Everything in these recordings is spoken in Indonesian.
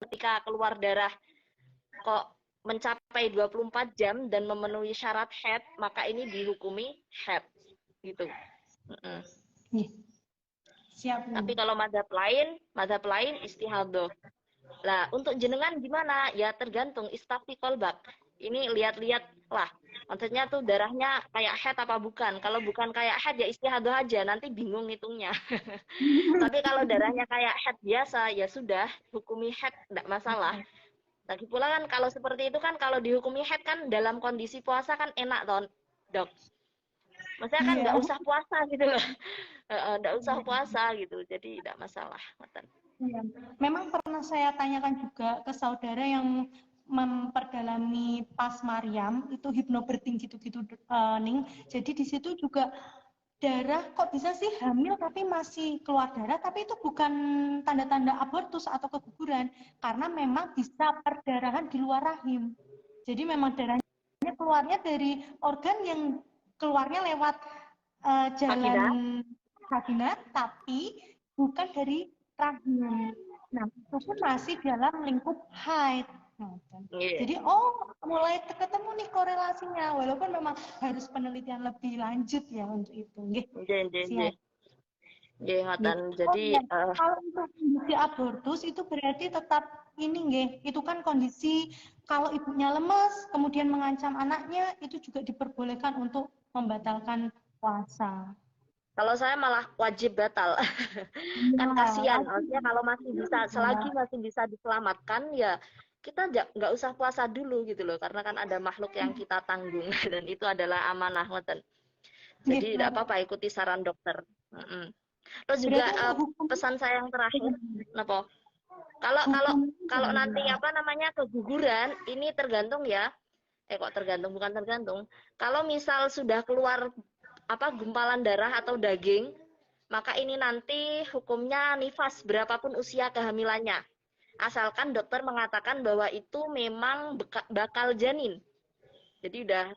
ketika keluar darah kok mencapai 24 jam dan memenuhi syarat haid, maka ini dihukumi haid gitu. Siap. Tapi kalau madhab lain istihadoh. Lah, untuk jenengan gimana? Ya tergantung istafti kolbak. Ini lihat-lihat lah. Maksudnya tuh darahnya kayak haid apa bukan? Kalau bukan kayak haid ya istihadoh aja, nanti bingung hitungnya. Tapi kalau darahnya kayak haid biasa, ya sudah, hukumi haid, tidak masalah. Lagi pula kan kalau seperti itu kan kalau dihukumi haid kan dalam kondisi puasa kan enak toh, dok. Maksudnya kan Iya. nggak usah puasa gitu loh. Nggak usah puasa gitu, jadi tidak masalah. Iya. Memang pernah saya tanyakan juga ke saudara yang memperdalami pas Maryam itu hipnobirthing gitu-gitu Ning. Jadi di situ juga darah kok bisa sih hamil tapi masih keluar darah, tapi itu bukan tanda-tanda abortus atau keguguran karena memang bisa perdarahan di luar rahim. Jadi memang darahnya keluarnya dari organ yang keluarnya lewat jalan Vagina? vagina tapi bukan dari rahim. Nah, itu pun masih dalam lingkup haid. Nah, Iya. jadi mulai ketemu nih korelasinya walaupun memang harus penelitian lebih lanjut ya untuk itu. Nggih, Nggih, nggih, nggih. siap. Nggih, Nggih. ngoten. Oh Jadi iya, kalau untuk kondisi abortus itu berarti tetap ini nggih, itu kan kondisi kalau ibunya lemas kemudian mengancam anaknya itu juga diperbolehkan untuk membatalkan puasa. kalau saya malah wajib batal. Kan Iya, kasihan, wajib. maksudnya kalau masih bisa, selagi masih bisa diselamatkan, ya kita nggak usah puasa dulu gitu loh, karena kan ada makhluk yang kita tanggung, dan itu adalah amanah, ngoten. Nggih, Jadi tidak apa-apa ikuti saran dokter. Terus juga berarti untuk hukum pesan saya yang terakhir, Napa? Kalau kalau hukum kalau nanti apa namanya keguguran, ini tergantung ya. Kok tergantung, bukan tergantung. Kalau misal sudah keluar apa gumpalan darah atau daging, maka ini nanti hukumnya nifas berapapun usia kehamilannya. Asalkan dokter mengatakan bahwa itu memang bakal janin. Jadi udah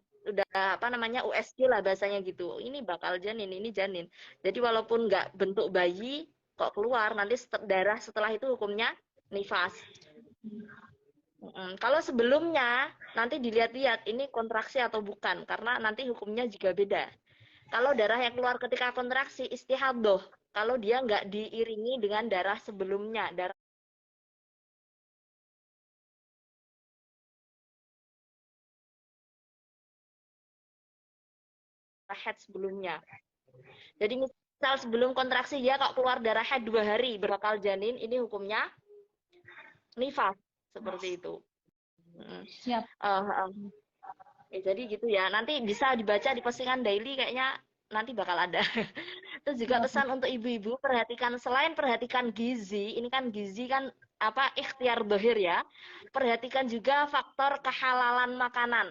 apa namanya USG lah bahasanya gitu. Ini bakal janin, ini janin. Jadi walaupun nggak bentuk bayi kok keluar, nanti darah setelah itu hukumnya nifas. Kalau sebelumnya nanti dilihat-lihat ini kontraksi atau bukan, karena nanti hukumnya juga beda. Kalau darah yang keluar ketika kontraksi istihadoh, kalau dia nggak diiringi dengan darah sebelumnya, darah haid sebelumnya. Jadi misal sebelum kontraksi dia kok keluar darah haid 2 hari berakal janin, ini hukumnya nifas seperti itu. siap. Jadi gitu ya. Nanti bisa dibaca di postingan daily kayaknya nanti bakal ada. Terus juga Siap. pesan untuk ibu-ibu perhatikan selain perhatikan gizi, ini kan gizi kan apa ikhtiar dohir ya. Perhatikan juga faktor kehalalan makanan.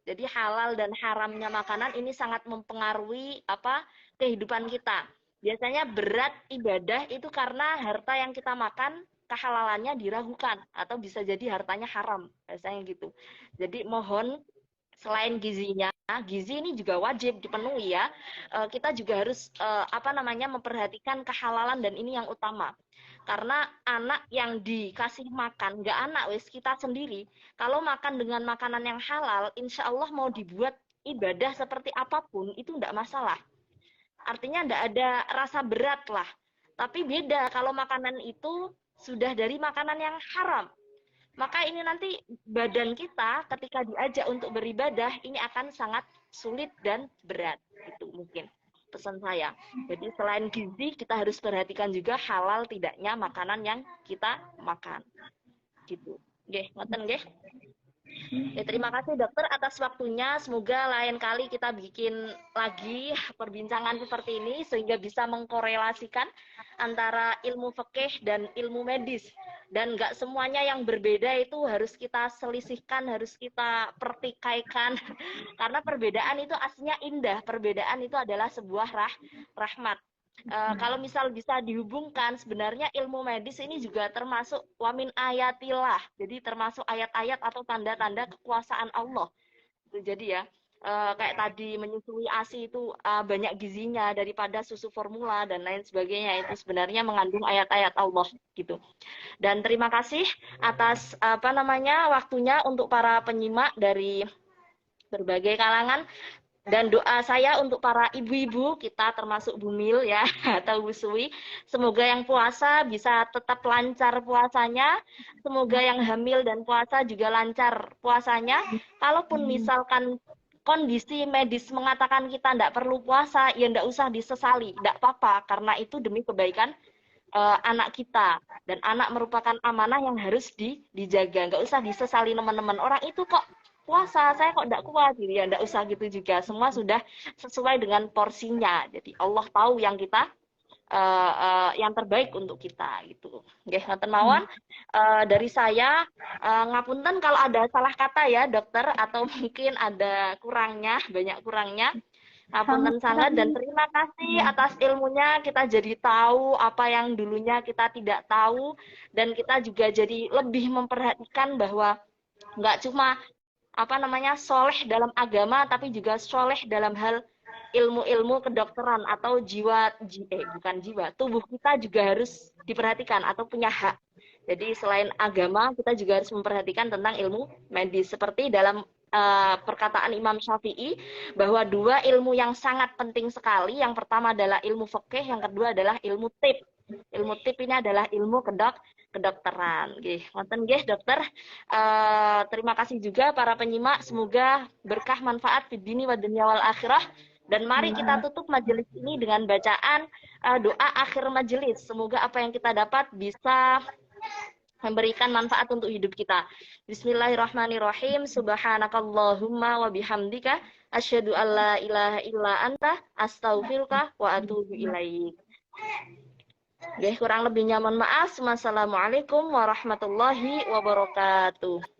Jadi halal dan haramnya makanan ini sangat mempengaruhi apa kehidupan kita. Biasanya berat ibadah itu karena harta yang kita makan kehalalannya diragukan atau bisa jadi hartanya haram, biasanya gitu. Jadi mohon selain gizinya, gizi ini juga wajib dipenuhi ya. Kita juga harus apa namanya memperhatikan kehalalan dan ini yang utama. Karena anak yang dikasih makan, nggak anak wis kita sendiri. Kalau makan dengan makanan yang halal, insya Allah mau dibuat ibadah seperti apapun itu nggak masalah. Artinya nggak ada rasa berat lah. Tapi beda kalau makanan itu sudah dari makanan yang haram, maka ini nanti badan kita ketika diajak untuk beribadah ini akan sangat sulit dan berat. Itu mungkin pesan saya. Jadi selain gizi kita harus perhatikan juga halal tidaknya makanan yang kita makan. Gitu. Nggih, ngoten nggih. Ya, terima kasih dokter atas waktunya. Semoga lain kali kita bikin lagi perbincangan seperti ini sehingga bisa mengkorelasikan antara ilmu fikih dan ilmu medis. Dan nggak semuanya yang berbeda itu harus kita selisihkan, harus kita pertikaikan. Karena perbedaan itu aslinya indah. Perbedaan itu adalah sebuah rahmat. Kalau misal bisa dihubungkan, sebenarnya ilmu medis ini juga termasuk wamin ayatillah. Jadi termasuk ayat-ayat atau tanda-tanda kekuasaan Allah. Jadi ya, kayak tadi menyusui ASI itu banyak gizinya daripada susu formula dan lain sebagainya, itu sebenarnya mengandung ayat-ayat Allah gitu. Dan terima kasih atas apa namanya waktunya untuk para penyimak dari berbagai kalangan, dan doa saya untuk para ibu-ibu kita termasuk Bumil ya atau Bu Suwi, semoga yang puasa bisa tetap lancar puasanya, semoga yang hamil dan puasa juga lancar puasanya. Kalaupun misalkan kondisi medis mengatakan kita tidak perlu puasa, ya tidak usah disesali, tidak apa-apa, karena itu demi kebaikan anak kita, dan anak merupakan amanah yang harus dijaga. Nggak usah disesali teman-teman, orang itu kok puasa, saya kok tidak kuat gitu ya, tidak usah gitu juga, semua sudah sesuai dengan porsinya, jadi Allah tahu yang kita yang terbaik untuk kita gitu. Nggih, ngoten mawon. Dari saya ngapunten kalau ada salah kata ya dokter, atau mungkin ada kurangnya, banyak kurangnya. Ngapunten sangat, dan terima kasih atas ilmunya, kita jadi tahu apa yang dulunya kita tidak tahu, dan kita juga jadi lebih memperhatikan bahwa nggak cuma apa namanya soleh dalam agama, tapi juga soleh dalam hal ilmu-ilmu kedokteran, atau bukan jiwa, tubuh kita juga harus diperhatikan atau punya hak. Jadi selain agama, kita juga harus memperhatikan tentang ilmu medis, seperti dalam perkataan Imam Syafi'i bahwa dua ilmu yang sangat penting sekali, yang pertama adalah ilmu fikih, yang kedua adalah ilmu tib. Ilmu tib ini adalah ilmu kedokteran. Nggih, ngoten nggih dokter. Terima kasih juga para penyimak, semoga berkah manfaat fid dini wa dunya wal akhirah. Dan mari kita tutup majelis ini dengan bacaan doa akhir majelis. Semoga apa yang kita dapat bisa memberikan manfaat untuk hidup kita. Bismillahirrahmanirrahim. Subhanakallahumma wa bihamdika asyhadu an la ilaha illa anta astaghfiruka wa atubu ilaik. Kurang lebihnya mohon maaf. Wassalamualaikum warahmatullahi wabarakatuh.